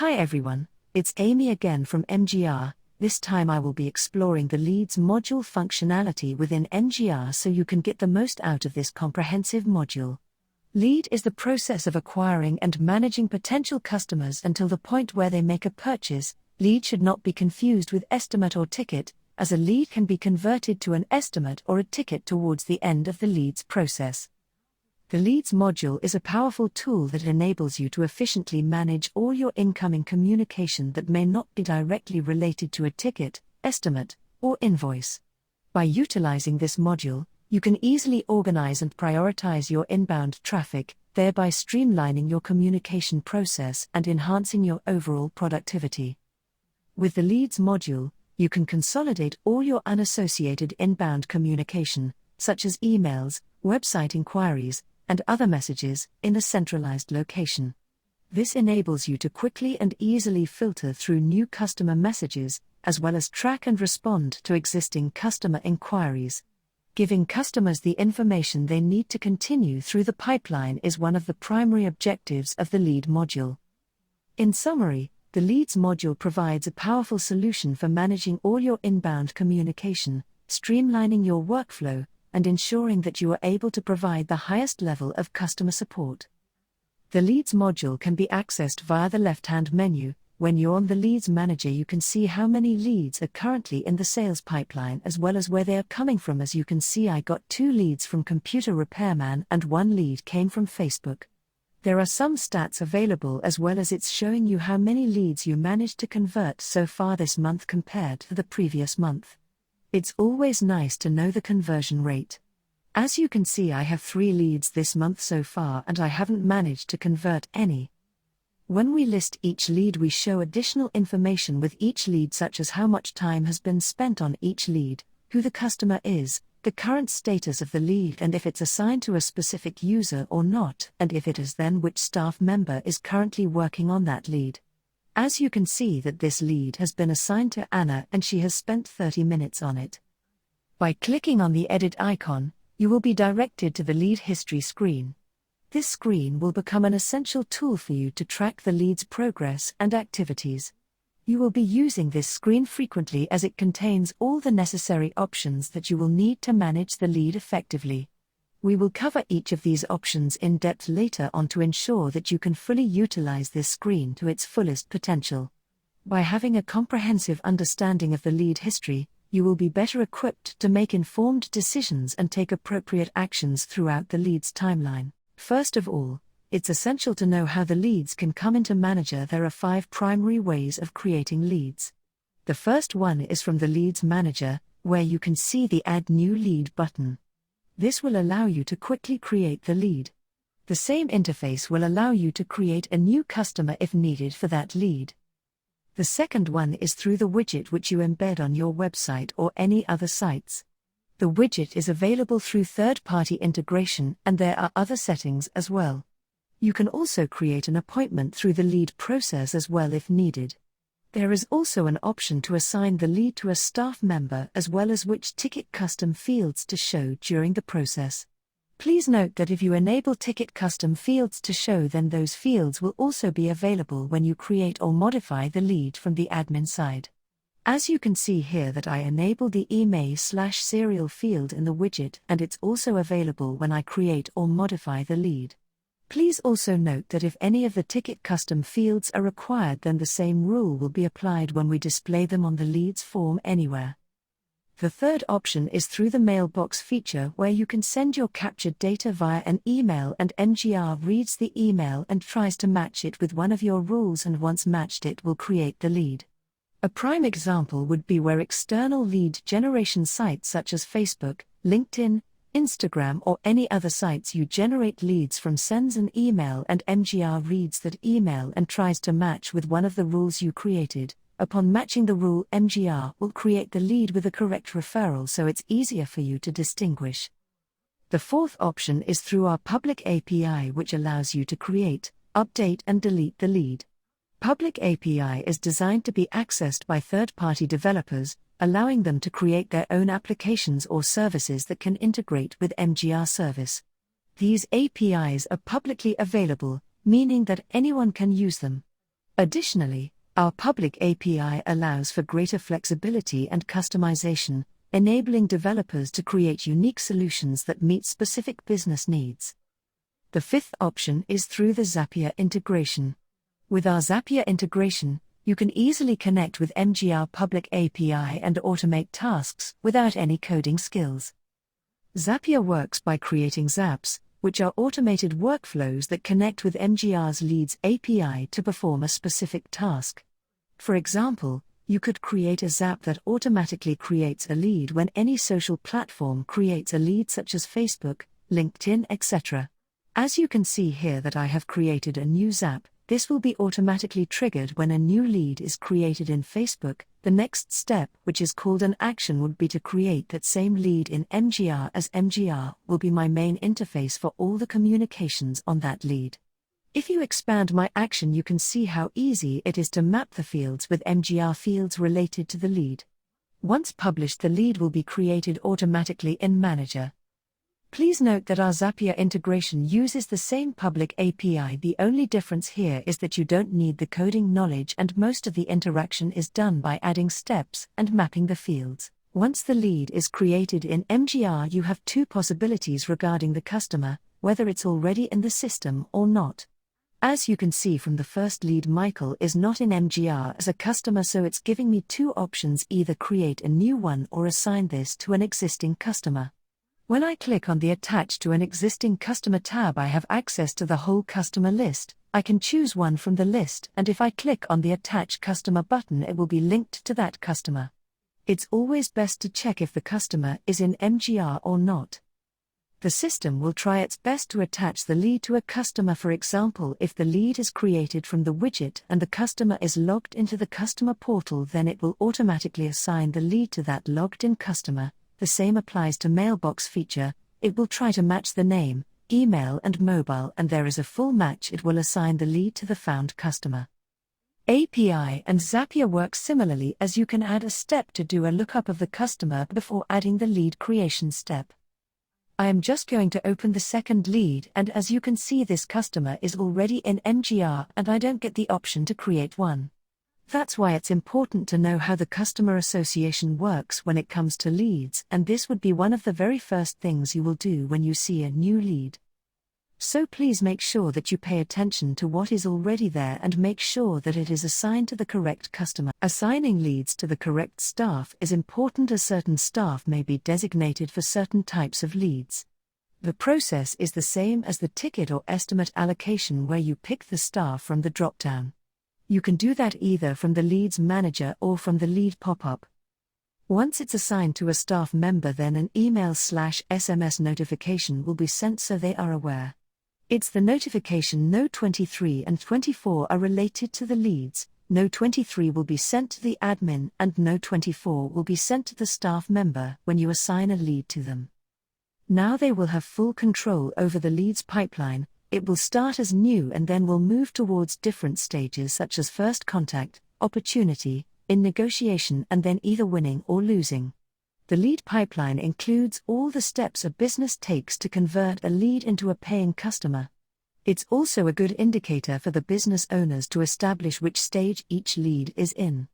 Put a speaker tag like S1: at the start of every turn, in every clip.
S1: Hi everyone, it's Amy again from MGR. This time I will be exploring the Leads module functionality within MGR so you can get the most out of this comprehensive module. Lead is the process of acquiring and managing potential customers until the point where they make a purchase. Lead should not be confused with estimate or ticket, as a lead can be converted to an estimate or a ticket towards the end of the leads process. The Leads module is a powerful tool that enables you to efficiently manage all your incoming communication that may not be directly related to a ticket, estimate, or invoice. By utilizing this module, you can easily organize and prioritize your inbound traffic, thereby streamlining your communication process and enhancing your overall productivity. With the Leads module, you can consolidate all your unassociated inbound communication, such as emails, website inquiries, and other messages, in a centralized location. This enables you to quickly and easily filter through new customer messages, as well as track and respond to existing customer inquiries. Giving customers the information they need to continue through the pipeline is one of the primary objectives of the Lead module. In summary, the Leads module provides a powerful solution for managing all your inbound communication, streamlining your workflow, and ensuring that you are able to provide the highest level of customer support. The Leads module can be accessed via the left-hand menu. When you're on the Leads Manager, you can see how many leads are currently in the sales pipeline as well as where they are coming from. As you can see, I got 2 leads from Computer Repairman and 1 lead came from Facebook. There are some stats available as well as it's showing you how many leads you managed to convert so far this month compared to the previous month. It's always nice to know the conversion rate. As you can see, I have 3 leads this month so far and I haven't managed to convert any. When we list each lead, we show additional information with each lead, such as how much time has been spent on each lead, who the customer is, the current status of the lead, and if it's assigned to a specific user or not, and if it is, then which staff member is currently working on that lead. As you can see that this lead has been assigned to Anna and she has spent 30 minutes on it. By clicking on the edit icon, you will be directed to the lead history screen. This screen will become an essential tool for you to track the lead's progress and activities. You will be using this screen frequently as it contains all the necessary options that you will need to manage the lead effectively. We will cover each of these options in depth later on to ensure that you can fully utilize this screen to its fullest potential. By having a comprehensive understanding of the lead history, you will be better equipped to make informed decisions and take appropriate actions throughout the lead's timeline. First of all, it's essential to know how the leads can come into Manager. There are 5 primary ways of creating leads. The first one is from the Leads Manager, where you can see the Add New Lead button. This will allow you to quickly create the lead. The same interface will allow you to create a new customer if needed for that lead. The second one is through the widget, which you embed on your website or any other sites. The widget is available through third-party integration, and there are other settings as well. You can also create an appointment through the lead process as well if needed. There is also an option to assign the lead to a staff member as well as which ticket custom fields to show during the process. Please note that if you enable ticket custom fields to show, then those fields will also be available when you create or modify the lead from the admin side. As you can see here that I enabled the email/serial field in the widget, and it's also available when I create or modify the lead. Please also note that if any of the ticket custom fields are required, then the same rule will be applied when we display them on the leads form anywhere. The third option is through the mailbox feature, where you can send your captured data via an email and MGR reads the email and tries to match it with one of your rules, and once matched it will create the lead. A prime example would be where external lead generation sites such as Facebook, LinkedIn, Instagram or any other sites you generate leads from sends an email and MGR reads that email and tries to match with one of the rules you created. Upon matching the rule, MGR will create the lead with a correct referral, so it's easier for you to distinguish. The fourth option is through our public API, which allows you to create, update and delete the lead. Public API is designed to be accessed by third-party developers, allowing them to create their own applications or services that can integrate with MGR service. These APIs are publicly available, meaning that anyone can use them. Additionally, our public API allows for greater flexibility and customization, enabling developers to create unique solutions that meet specific business needs. The fifth option is through the Zapier integration. With our Zapier integration, you can easily connect with MGR public API and automate tasks without any coding skills. Zapier works by creating zaps, which are automated workflows that connect with MGR's Leads API to perform a specific task. For example, you could create a zap that automatically creates a lead when any social platform creates a lead such as Facebook, LinkedIn, etc. As you can see here that I have created a new zap, this will be automatically triggered when a new lead is created in Facebook. The next step, which is called an action, would be to create that same lead in MGR, as MGR will be my main interface for all the communications on that lead. If you expand my action, you can see how easy it is to map the fields with MGR fields related to the lead. Once published, the lead will be created automatically in Manager. Please note that our Zapier integration uses the same public API. The only difference here is that you don't need the coding knowledge, and most of the interaction is done by adding steps and mapping the fields. Once the lead is created in MGR, you have two possibilities regarding the customer, whether it's already in the system or not. As you can see from the first lead, Michael is not in MGR as a customer, so it's giving me two options: either create a new one or assign this to an existing customer. When I click on the Attach to an Existing Customer tab, I have access to the whole customer list. I can choose one from the list, and if I click on the Attach Customer button, it will be linked to that customer. It's always best to check if the customer is in MGR or not. The system will try its best to attach the lead to a customer. For example, if the lead is created from the widget and the customer is logged into the customer portal, then it will automatically assign the lead to that logged-in customer. The same applies to mailbox feature. It will try to match the name, email and mobile, and there is a full match. It will assign the lead to the found customer. API and Zapier work similarly, as you can add a step to do a lookup of the customer before adding the lead creation step. I am just going to open the second lead, and as you can see, this customer is already in MGR and I don't get the option to create one. That's why it's important to know how the customer association works when it comes to leads, and this would be one of the very first things you will do when you see a new lead. So please make sure that you pay attention to what is already there and make sure that it is assigned to the correct customer. Assigning leads to the correct staff is important, as certain staff may be designated for certain types of leads. The process is the same as the ticket or estimate allocation, where you pick the staff from the drop-down. You can do that either from the Leads Manager or from the lead pop-up. Once it's assigned to a staff member, then an email/SMS notification will be sent so they are aware. It's the notification Note 23 and 24 are related to the leads. Note 23 will be sent to the admin and Note 24 will be sent to the staff member when you assign a lead to them. Now they will have full control over the leads pipeline. It will start as new and then will move towards different stages such as first contact, opportunity, in negotiation, and then either winning or losing. The lead pipeline includes all the steps a business takes to convert a lead into a paying customer. It's also a good indicator for the business owners to establish which stage each lead is in.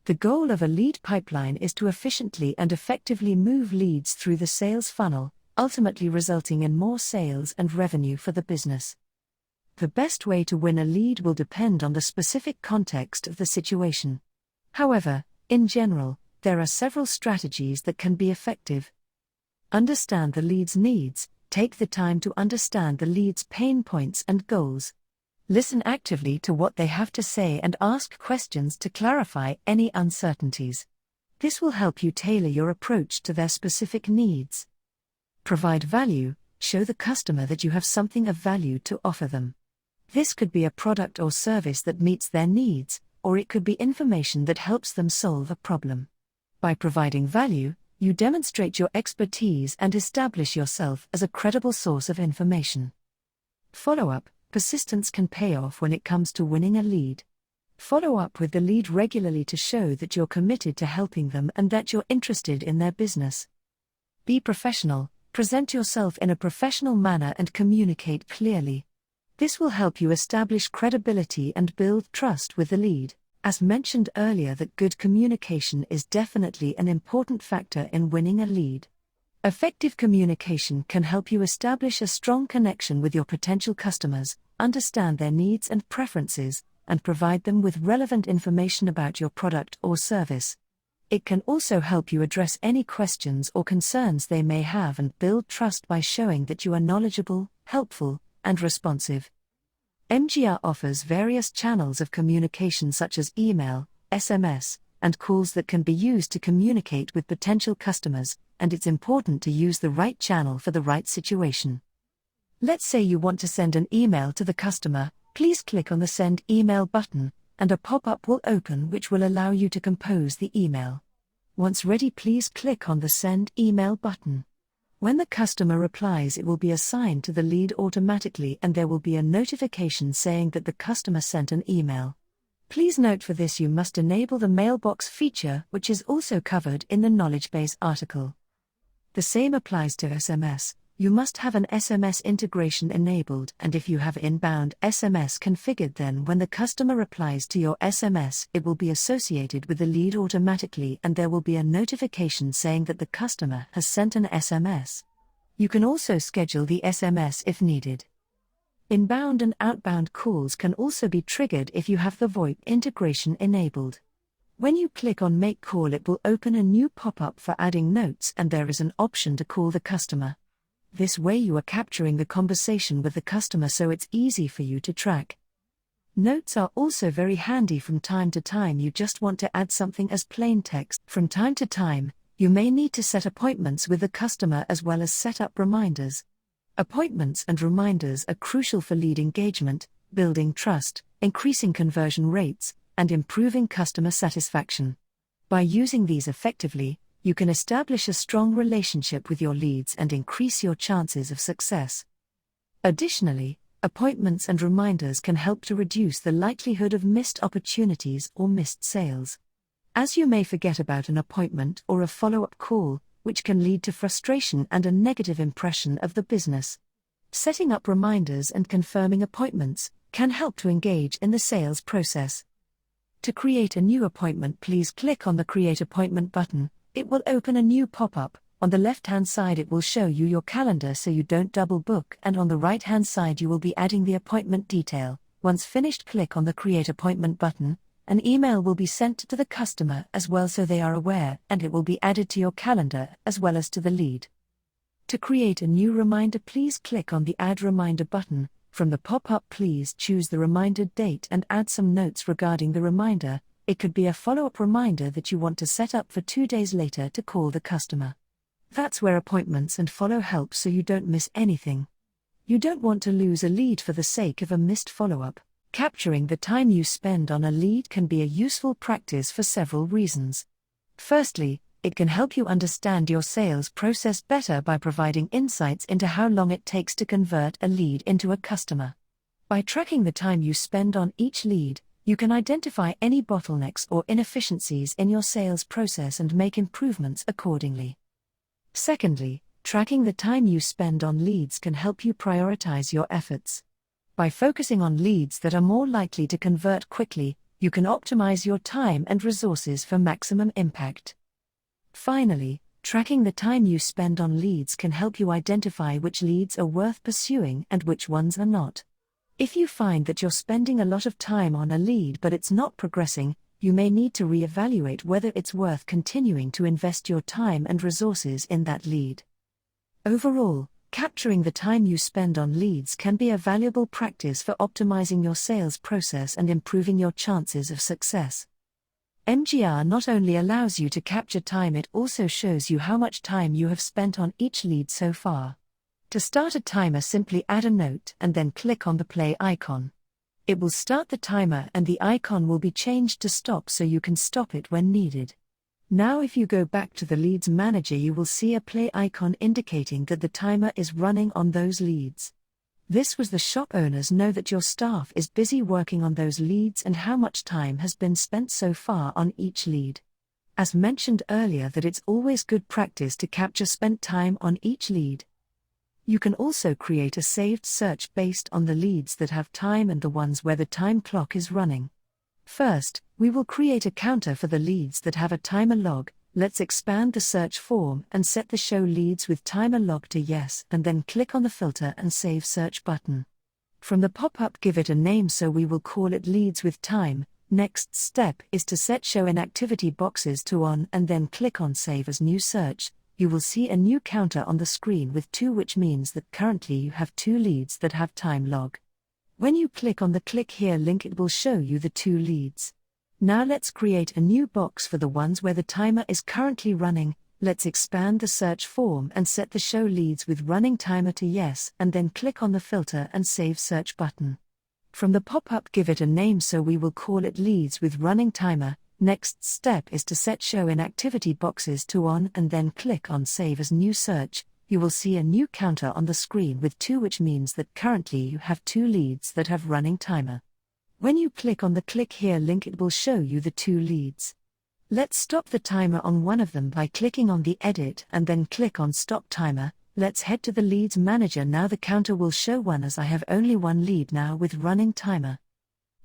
S1: The goal of a lead pipeline is to efficiently and effectively move leads through the sales funnel, ultimately resulting in more sales and revenue for the business. The best way to win a lead will depend on the specific context of the situation. However, in general, there are several strategies that can be effective. Understand the lead's needs. Take the time to understand the lead's pain points and goals. Listen actively to what they have to say and ask questions to clarify any uncertainties. This will help you tailor your approach to their specific needs. Provide value. Show the customer that you have something of value to offer them. This could be a product or service that meets their needs, or it could be information that helps them solve a problem. By providing value, you demonstrate your expertise and establish yourself as a credible source of information. Follow-up. Persistence can pay off when it comes to winning a lead. Follow up with the lead regularly to show that you're committed to helping them and that you're interested in their business. Be professional. Present yourself in a professional manner and communicate clearly. This will help you establish credibility and build trust with the lead. As mentioned earlier, that good communication is definitely an important factor in winning a lead. Effective communication can help you establish a strong connection with your potential customers, understand their needs and preferences, and provide them with relevant information about your product or service. It can also help you address any questions or concerns they may have and build trust by showing that you are knowledgeable, helpful, and responsive. MGR offers various channels of communication such as email, SMS, and calls that can be used to communicate with potential customers, and it's important to use the right channel for the right situation. Let's say you want to send an email to the customer. Please click on the Send Email button, and a pop-up will open which will allow you to compose the email. Once ready, please click on the Send Email button. When the customer replies, it will be assigned to the lead automatically and there will be a notification saying that the customer sent an email. Please note, for this you must enable the mailbox feature, which is also covered in the knowledge base article. The same applies to SMS. You must have an SMS integration enabled, and if you have inbound SMS configured, then when the customer replies to your SMS, it will be associated with the lead automatically and there will be a notification saying that the customer has sent an SMS. You can also schedule the SMS if needed. Inbound and outbound calls can also be triggered if you have the VoIP integration enabled. When you click on Make Call, it will open a new pop-up for adding notes and there is an option to call the customer. This way you are capturing the conversation with the customer, so it's easy for you to track. Notes are also very handy from time to time. You just want to add something as plain text. From time to time, you may need to set appointments with the customer as well as set up reminders. Appointments and reminders are crucial for lead engagement, building trust, increasing conversion rates, and improving customer satisfaction. By using these effectively, you can establish a strong relationship with your leads and increase your chances of success. Additionally, appointments and reminders can help to reduce the likelihood of missed opportunities or missed sales. As you may forget about an appointment or a follow-up call, which can lead to frustration and a negative impression of the business. Setting up reminders and confirming appointments can help to engage in the sales process. To create a new appointment, please click on the Create Appointment button. It will open a new pop-up. On the left-hand side it will show you your calendar so you don't double book, and on the right-hand side you will be adding the appointment detail. Once finished, click on the Create Appointment button. An email will be sent to the customer as well so they are aware, and it will be added to your calendar as well as to the lead. To create a new reminder, please click on the Add Reminder button. From the pop-up, please choose the reminder date and add some notes regarding the reminder. It could be a follow-up reminder that you want to set up for 2 days later to call the customer. That's where appointments and follow help, so you don't miss anything. You don't want to lose a lead for the sake of a missed follow-up. Capturing the time you spend on a lead can be a useful practice for several reasons. Firstly, it can help you understand your sales process better by providing insights into how long it takes to convert a lead into a customer. By tracking the time you spend on each lead, you can identify any bottlenecks or inefficiencies in your sales process and make improvements accordingly. Secondly, tracking the time you spend on leads can help you prioritize your efforts. By focusing on leads that are more likely to convert quickly, you can optimize your time and resources for maximum impact. Finally, tracking the time you spend on leads can help you identify which leads are worth pursuing and which ones are not. If you find that you're spending a lot of time on a lead but it's not progressing, you may need to reevaluate whether it's worth continuing to invest your time and resources in that lead. Overall, capturing the time you spend on leads can be a valuable practice for optimizing your sales process and improving your chances of success. MGR not only allows you to capture time, it also shows you how much time you have spent on each lead so far. To start a timer, simply add a note and then click on the play icon. It will start the timer and the icon will be changed to stop so you can stop it when needed. Now if you go back to the Leads Manager, you will see a play icon indicating that the timer is running on those leads. This was the shop owners know that your staff is busy working on those leads and how much time has been spent so far on each lead. As mentioned earlier, that it's always good practice to capture spent time on each lead. You can also create a saved search based on the leads that have time and the ones where the time clock is running. First, we will create a counter for the leads that have a timer log. Let's expand the search form and set the Show Leads with Timer Log to Yes, and then click on the Filter and Save Search button. From the pop-up, give it a name, so we will call it Leads with Time. Next step is to set Show Inactivity boxes to On and then click on Save as New Search. You will see a new counter on the screen with 2, which means that currently you have 2 leads that have time log. When you click on the Click Here link, it will show you the 2 leads. Now let's create a new box for the ones where the timer is currently running. Let's expand the search form and set the Show Leads with Running Timer to Yes, and then click on the Filter and Save Search button. From the pop-up, give it a name, so we will call it Leads with Running Timer. Next step is to set Show Inactivity boxes to On and then click on Save as New Search. You will see a new counter on the screen with 2, which means that currently you have 2 leads that have running timer. When you click on the Click Here link, it will show you the 2 leads. Let's stop the timer on one of them by clicking on the Edit and then click on Stop Timer. Let's head to the Leads Manager. Now the counter will show 1 as I have only 1 lead now with running timer.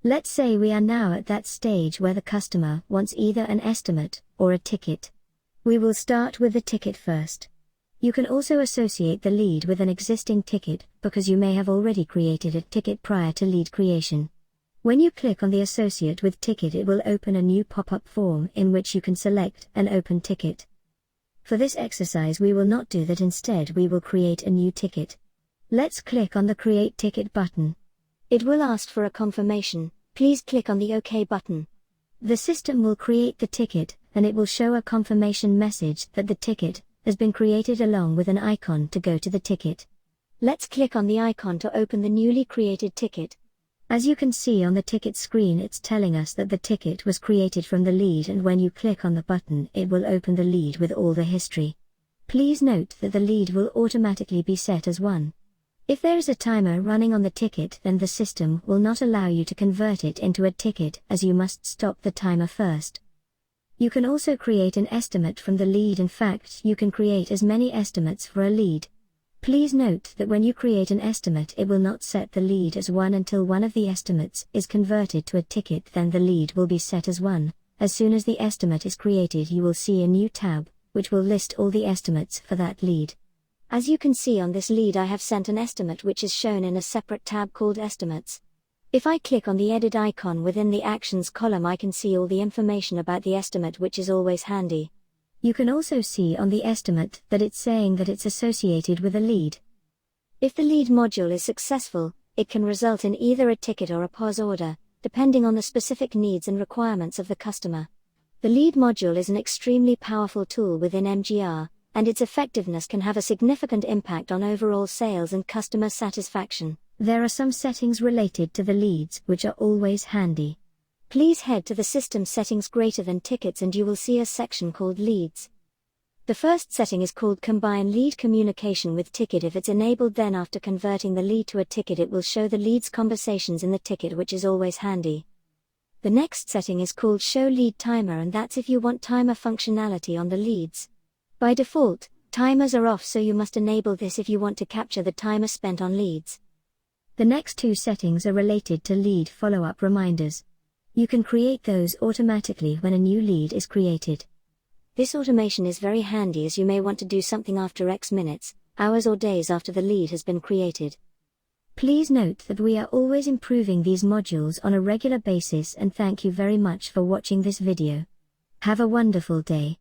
S2: Let's say we are now at that stage where the customer wants either an estimate or a ticket. We will start with the ticket first. You can also associate the lead with an existing ticket, because you may have already created a ticket prior to lead creation. When you click on the Associate with Ticket, it will open a new pop-up form in which you can select an open ticket. For this exercise we will not do that, instead we will create a new ticket. Let's click on the Create Ticket button. It will ask for a confirmation. Please click on the OK button. The system will create the ticket, and it will show a confirmation message that the ticket has been created along with an icon to go to the ticket. Let's click on the icon to open the newly created ticket. As you can see on the ticket screen, it's telling us that the ticket was created from the lead, and when you click on the button it will open the lead with all the history. Please note that the lead will automatically be set as 1. If there is a timer running on the ticket, then the system will not allow you to convert it into a ticket, as you must stop the timer first. You can also create an estimate from the lead. In fact, you can create as many estimates for a lead. Please note that when you create an estimate, it will not set the lead as 1 until one of the estimates is converted to a ticket, then the lead will be set as 1. As soon as the estimate is created, you will see a new tab, which will list all the estimates for that lead. As you can see on this lead, I have sent an estimate which is shown in a separate tab called Estimates. If I click on the Edit icon within the Actions column, I can see all the information about the estimate, which is always handy. You can also see on the estimate that it's saying that it's associated with a lead. If the lead module is successful, it can result in either a ticket or a POS order, depending on the specific needs and requirements of the customer. The lead module is an extremely powerful tool within MGR, and its effectiveness can have a significant impact on overall sales and customer satisfaction. There are some settings related to the leads which are always handy. Please head to the System Settings greater than Tickets and you will see a section called Leads. The first setting is called Combine Lead Communication with Ticket. If it's enabled, then after converting the lead to a ticket, it will show the lead's conversations in the ticket, which is always handy. The next setting is called Show Lead Timer, and that's if you want timer functionality on the leads. By default, timers are off, so you must enable this if you want to capture the timer spent on leads. The next 2 settings are related to lead follow-up reminders. You can create those automatically when a new lead is created. This automation is very handy, as you may want to do something after X minutes, hours or days after the lead has been created. Please note that we are always improving these modules on a regular basis, and thank you very much for watching this video. Have a wonderful day.